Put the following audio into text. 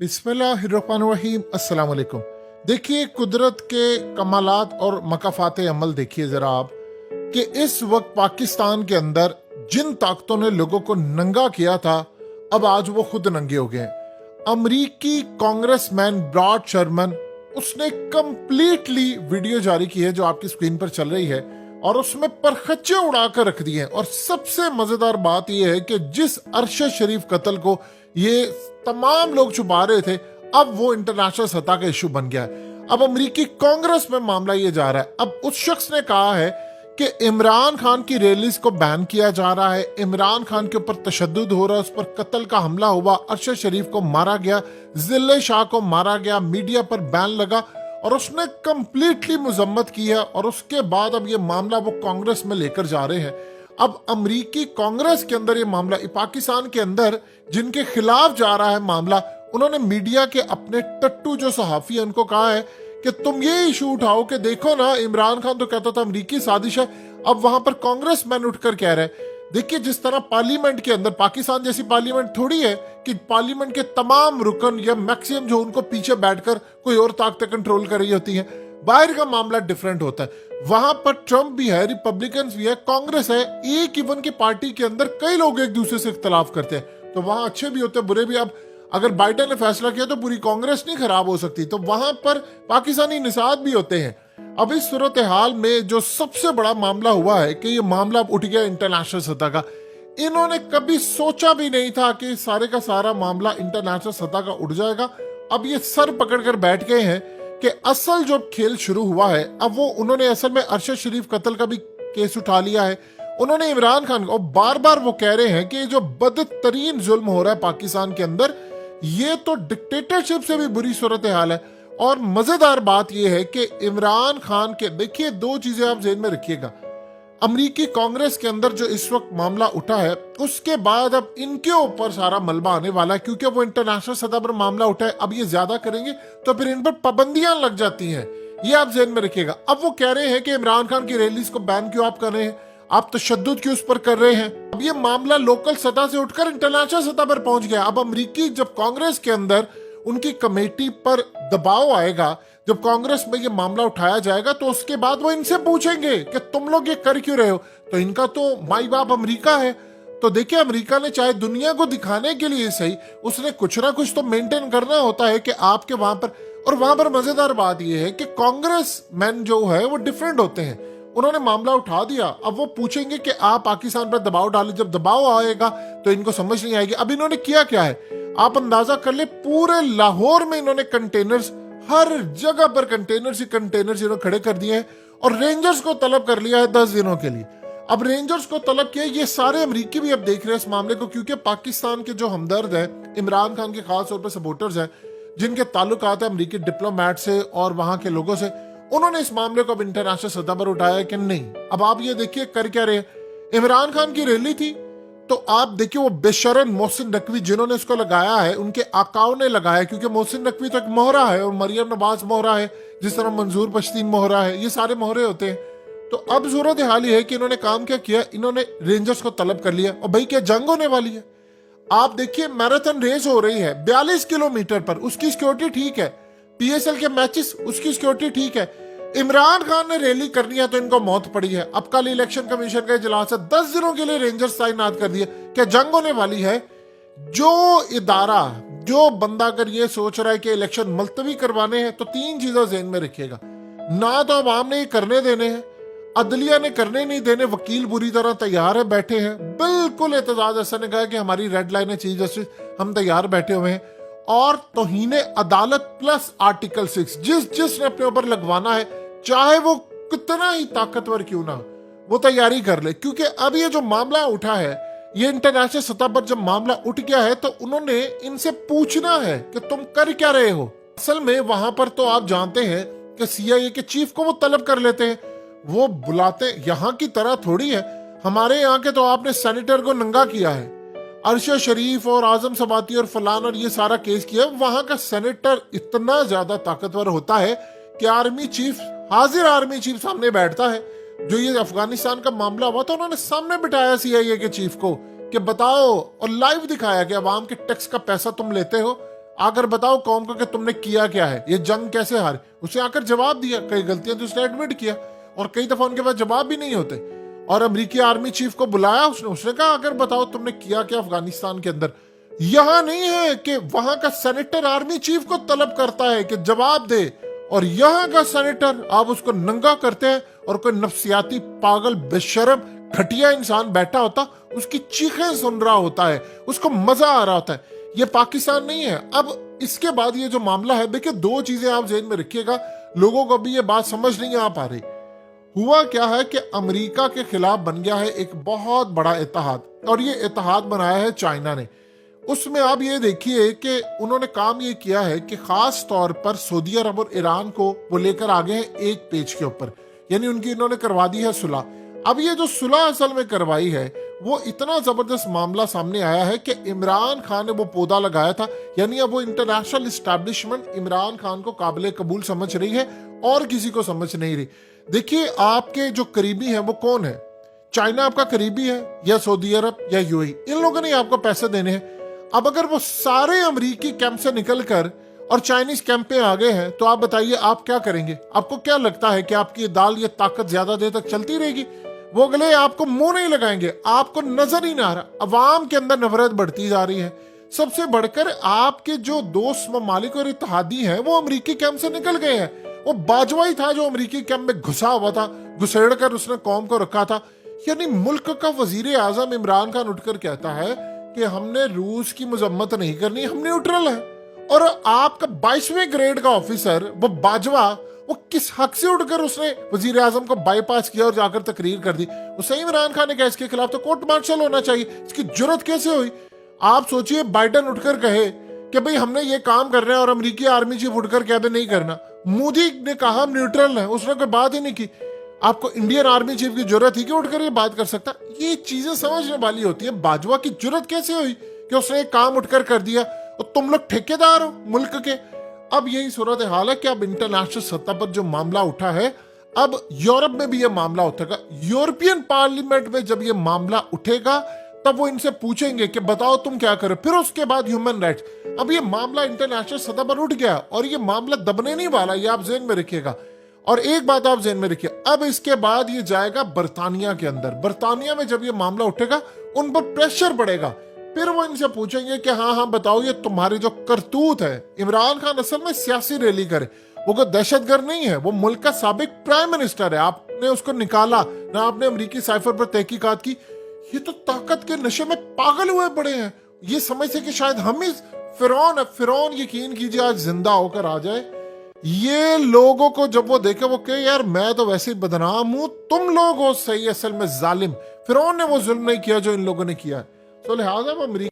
बिस्मिल्लाहिर्रहमानिर्रहीम अस्सलाम वालेकुम। देखिए कुदरत के कमालात और मकाफात अमल देखिए ज़रा आप कि इस वक्त पाकिस्तान के अंदर जिन ताकतों ने लोगों को नंगा किया था, अब आज वो खुद नंगे हो गए हैं। अमरीकी कांग्रेसमैन ब्रॉड शर्मन, उसने कंप्लीटली वीडियो जारी की है जो आपकी स्क्रीन पर चल रही है, और उसमें परखच्चे उड़ाकर रख दिए हैं। और सबसे मजेदार बात यह है कि जिस अरशद शरीफ कत्ल को ये तमाम लोग छुपा रहे थे, अब वो इंटरनेशनल सतह का इशू बन गया है। अब अमेरिकी कांग्रेस में मामला ये जा रहा है। अब उस शख्स ने कहा है कि इमरान खान की रैलीज को बैन किया जा रहा है, इमरान खान के ऊपर तशद्दुद हो रहा है, उस पर कत्ल का हमला हुआ, अरशद शरीफ को मारा गया, जिले शाह को मारा गया, मीडिया पर बैन लगा, और उसने कंप्लीटली मजम्मत की है। और उसके बाद अब ये मामला वो कांग्रेस में लेकर जा रहे हैं। अब अमरीकी कांग्रेस के अंदर ये मामला, पाकिस्तान के अंदर जिनके खिलाफ जा रहा है मामला, उन्होंने मीडिया के अपने टट्टू जो सहाफी है उनको कहा है कि तुम ये इशू उठाओ कि देखो ना, इमरान खान तो कहता था अमरीकी साजिश है, अब वहां पर कांग्रेस मैन उठकर कह रहे हैं। देखिए जिस तरह पार्लियामेंट के अंदर, पाकिस्तान जैसी पार्लियामेंट थोड़ी है कि पार्लियामेंट के तमाम रुकन या मैक्सिमम जो उनको पीछे बैठकर कोई और ताकतें कंट्रोल कर रही होती हैं, बाहर का मामला डिफरेंट होता है। वहां पर ट्रंप भी है, रिपब्लिकन भी है, कांग्रेस है, एक इवन की पार्टी के अंदर कई लोग एक दूसरे से इख्तलाफ करते हैं, तो वहां अच्छे भी होते हैं बुरे भी। अब अगर बाइडेन ने फैसला किया तो पूरी कांग्रेस नहीं खराब हो सकती, तो वहां पर पाकिस्तानी निसाद भी होते हैं। अब इस सूरत हाल में जो सबसे बड़ा मामला हुआ है कि ये मामला उठ गया इंटरनेशनल सतह का। इन्होंने कभी सोचा भी नहीं था कि सारे का सारा मामला इंटरनेशनल सतह का उठ जाएगा। अब ये सर पकड़कर बैठ गए हैं कि असल जो खेल शुरू हुआ है, अब वो उन्होंने असल में अरशद शरीफ कत्ल का भी केस उठा लिया है। उन्होंने इमरान खान को बार बार वो कह रहे हैं कि जो बदतरीन जुल्म हो रहा है पाकिस्तान के अंदर, ये तो डिक्टेटरशिप से भी बुरी सूरत हाल है। और मजेदार बात यह है कि इमरान खान के, देखिए दो चीजें आप ज़हन में रखिएगा, अमरीकी कांग्रेस के अंदर जो इस वक्त मामला उठा है, उसके बाद अब इनके ऊपर सारा मलबा आने वाला है, क्योंकि वो इंटरनेशनल सतह पर मामला उठा है। अब ये ज्यादा करेंगे तो फिर इन पर पाबंदियां लग जाती हैं, ये आप ज़हन में रखिएगा। अब वो कह रहे हैं कि इमरान खान की रैलीज को बैन क्यों आप कर रहे हैं, आप तशद्दुद क्यों उस पर कर रहे हैं। अब ये मामला लोकल सतह से उठकर इंटरनेशनल सतह पर पहुंच गया। अब अमरीकी जब कांग्रेस के अंदर उनकी कमेटी पर दबाव आएगा, जब कांग्रेस में ये मामला उठाया जाएगा, तो उसके बाद वो इनसे पूछेंगे कि तुम लोग ये कर क्यों रहे हो। तो इनका तो माई बाप अमेरिका है, तो देखिए अमेरिका ने चाहे दुनिया को दिखाने के लिए सही, उसने कुछ ना कुछ तो मेंटेन करना होता है कि आपके वहां पर। और वहां पर मजेदार बात यह है कि कांग्रेस मैन जो है वो डिफरेंट होते हैं। उन्होंने मामला उठा दिया, अब वो पूछेंगे कि आप पाकिस्तान पर दबाव डालें। जब दबाव आएगा तो इनको समझ नहीं आएगी। अब इन्होंने किया क्या है, आप अंदाजा कर ले, पूरे लाहौर में इन्होंने कंटेनर्स, हर जगह पर कंटेनर्स ही कंटेनर्स इन्होंने खड़े कर दिए हैं, और रेंजर्स को तलब कर लिया है 10 दिनों के लिए। अब रेंजर्स को तलब किया, ये सारे अमरीकी भी अब देख रहे हैं इस मामले को, क्योंकि पाकिस्तान के जो हमदर्द है, इमरान खान के खास तौर पर सपोर्टर्स हैं, जिनके ताल्लुकात है अमरीकी डिप्लोमेट से और वहां के लोगों से, उन्होंने इस मामले को अब इंटरनेशनल सतह पर उठाया कि नहीं। अब आप ये देखिए कर क्या रहे, इमरान खान की रैली थी, तो आप देखिए वो बेशरम मोहसिन नकवी जिन्होंने इसको लगाया है, उनके आकाओं ने लगाया, क्योंकि मोहसिन नकवी तो एक मोहरा है और मरियम नवाज मोहरा है, जिस तरह मंजूर पश्तीन मोहरा है, ये सारे मोहरे होते हैं। तो अब सूरत हाल ये है कि इन्होंने काम क्या किया, इन्होंने रेंजर्स को तलब कर लिया, और भाई क्या जंग होने वाली है। आप देखिए मैराथन रेस हो रही है 42 किलोमीटर पर, उसकी सिक्योरिटी ठीक है, पीएसएल के मैचेस उसकी सिक्योरिटी ठीक है। इमरान खान ने रैली करनी है तो इनको मौत पड़ी है। अब कल इलेक्शन कमीशन का इजलास है, 10 दिनों के लिए रेंजर्स तैनात कर दिए। क्या जंग होने वाली है। जो इदारा, जो बंदा अगर ये सोच रहा है कि इलेक्शन मुलतवी करवाने हैं, तो 3 चीजें ज़हन में रखिएगा, ना तो अवाम ने ये करने देने हैं, अदलिया ने करने नहीं देने, वकील बुरी तरह तैयार है, बैठे हैं, बिल्कुल एतजाज हसन ने कहा कि हमारी रेड लाइन है चीफ जस्टिस, हम तैयार बैठे हुए हैं। और तौहीने अदालत प्लस आर्टिकल 6 जिसने अपने ऊपर लगवाना है, चाहे वो कितना ही ताकतवर क्यों ना, वो तैयारी कर ले। क्योंकि अब ये जो मामला उठा है, ये इंटरनेशनल सतह पर जब मामला उठ गया है, तो उन्होंने इनसे पूछना है कि तुम कर क्या रहे हो। असल में वहां पर तो आप जानते हैं कि सीआईए के चीफ को वो तलब कर लेते हैं, वो बुलाते, यहाँ की तरह थोड़ी है। हमारे यहाँ के तो आपने सेनेटर को नंगा किया है, अरशद शरीफ और आजम सबाती और फलान और ये सारा केस किया। वहां का सेनेटर इतना ज्यादा ताकतवर होता है कि आर्मी चीफ, हाजिर आर्मी चीफ सामने बैठता है। जो ये अफगानिस्तान का मामला हुआ था, उन्होंने सामने बिठाया सीआईए के चीफ को कि बताओ, और लाइव दिखाया कि अवाम के टैक्स का पैसा तुम लेते हो, आकर बताओ कौम को कि तुमने किया क्या है, ये जंग कैसे हारे। उसने आकर जवाब दिया, कई गलतियां तो उसने एडमिट किया, और कई दफा उनके पास जवाब भी नहीं होते। और अमेरिकी आर्मी चीफ को बुलाया उसने कहा आकर बताओ तुमने किया क्या अफगानिस्तान के अंदर। यहां नहीं है कि वहां का सेनेटर आर्मी चीफ को तलब करता है कि जवाब दे, और यहां का सेनेटर आप उसको नंगा करते हैं, और कोई नफ्सियाती पागल बेशरम घटिया इंसान बैठा होता उसकी चीखें सुन रहा होता है, उसको मजा आ रहा होता है। ये पाकिस्तान नहीं है। अब इसके बाद ये जो मामला है, देखिए दो चीजें आप जेहन में रखिएगा, लोगों को भी ये बात समझ नहीं आ पा रही। हुआ क्या है कि अमेरिका के खिलाफ बन गया है एक बहुत बड़ा इत्तेहाद, और ये इत्तेहाद बनाया है चाइना ने। उसमें आप ये देखिए कि उन्होंने काम ये किया है कि खास तौर पर सऊदी अरब और ईरान को वो लेकर आ गए हैं एक पेज के ऊपर, यानी उनकी इन्होंने करवा दी है सुलह। अब ये जो सुलह असल में करवाई है, वो इतना जबरदस्त मामला सामने आया है कि इमरान खान ने वो पौधा लगाया था, यानी अब वो इंटरनेशनल इस्टेब्लिशमेंट इमरान खान को काबिल कबूल समझ रही है और किसी को समझ नहीं रही। देखिए आपके जो करीबी हैं वो कौन है, चाइना आपका करीबी है, या सऊदी अरब या यूएई, इन लोगों ने आपको पैसे देने हैं। अब अगर वो सारे अमेरिकी कैंप से निकलकर और चाइनीज कैंप पे आ गए हैं, तो आप बताइए आप क्या करेंगे। आपको क्या लगता है कि आपकी दाल ये ताकत ज्यादा देर तक चलती रहेगी? वो अगले आपको मुंह नहीं लगाएंगे, आपको नजर ही ना आ रहा। अवाम के अंदर नफरत बढ़ती जा रही है। सबसे बढ़कर आपके जो दोस्त ममालिक और इत्तेहादी हैं वो अमेरिकी कैंप से निकल गए हैं। वो बाजवा ही था जो अमेरिकी कैंप में घुसा हुआ था, घुसेड़ कर उसने कौम को रखा था। यानी मुल्क का वजीर आजम इमरान खान उठकर कहता है कि हमने रूस की मजम्मत नहीं करनी, हम न्यूट्रल है। और आपका 22वें ग्रेड का ऑफिसर वो बाजवा, वो किस हक से उठकर उसने वजीर आजम को बाईपास किया और जाकर तकरीर कर दी। उसे इमरान खान ने कहा इसके खिलाफ तो कोर्ट मार्शल होना चाहिए। इसकी जुर्रत कैसे हुई? आप सोचिए बाइडन उठकर कहे कि भाई हमने ये काम कर रहे हैं, और अमेरिकी आर्मी चीफ उठकर कह दे नहीं करना। मोदी ने कहा हम न्यूट्रल है, उसने कोई बात ही नहीं की। आपको इंडियन आर्मी चीफ की जरूरत थी कि उठकर ये बात कर सकता? ये चीजें समझने वाली होती है। बाजवा की जरूरत कैसे हुई कि उसने एक काम उठकर कर दिया, और तुम लोग ठेकेदार हो मुल्क के। अब यही सूरत हाल है कि अब इंटरनेशनल सतह पर जो मामला उठा है, अब यूरोप में भी ये मामला उठेगा। यूरोपियन पार्लियामेंट में जब ये मामला उठेगा, तब वो इनसे पूछेंगे कि बताओ तुम क्या करो। फिर उसके बाद ह्यूमन राइट्स। अब ये मामला इंटरनेशनल सतह पर उठ गया, और ये मामला दबने नहीं वाला, ये आप जेहन में रखिएगा। और एक बात आप जेहन में रखिए, अब इसके बाद ये जाएगा बर्तानिया के अंदर। बर्तानिया में जब ये मामला उठेगा, उन पर प्रेशर बढ़ेगा। फिर वो इनसे पूछेंगे कि हाँ हाँ बताओ ये तुम्हारी जो करतूत है। इमरान खान असल में सियासी रैली करे, वो कोई दहशतगर्द नहीं है, वो मुल्क का साबिक प्राइम मिनिस्टर है। आपने उसको निकाला ना, आपने अमेरिकी साइफर पर तहकीकात की। ये तो ताकत के नशे में पागल हुए पड़े हैं, ये समझते कि शायद हम ही फिरौन यकीन कीजिए आज जिंदा होकर आ जाए। ये लोगों को जब वो देखे, वो कहे यार मैं तो वैसे ही बदनाम हूं, तुम लोग हो सही असल में जालिम। फिरौन ने वो जुल्म नहीं किया जो इन लोगों ने किया। तो लिहाजा वो अमेरिका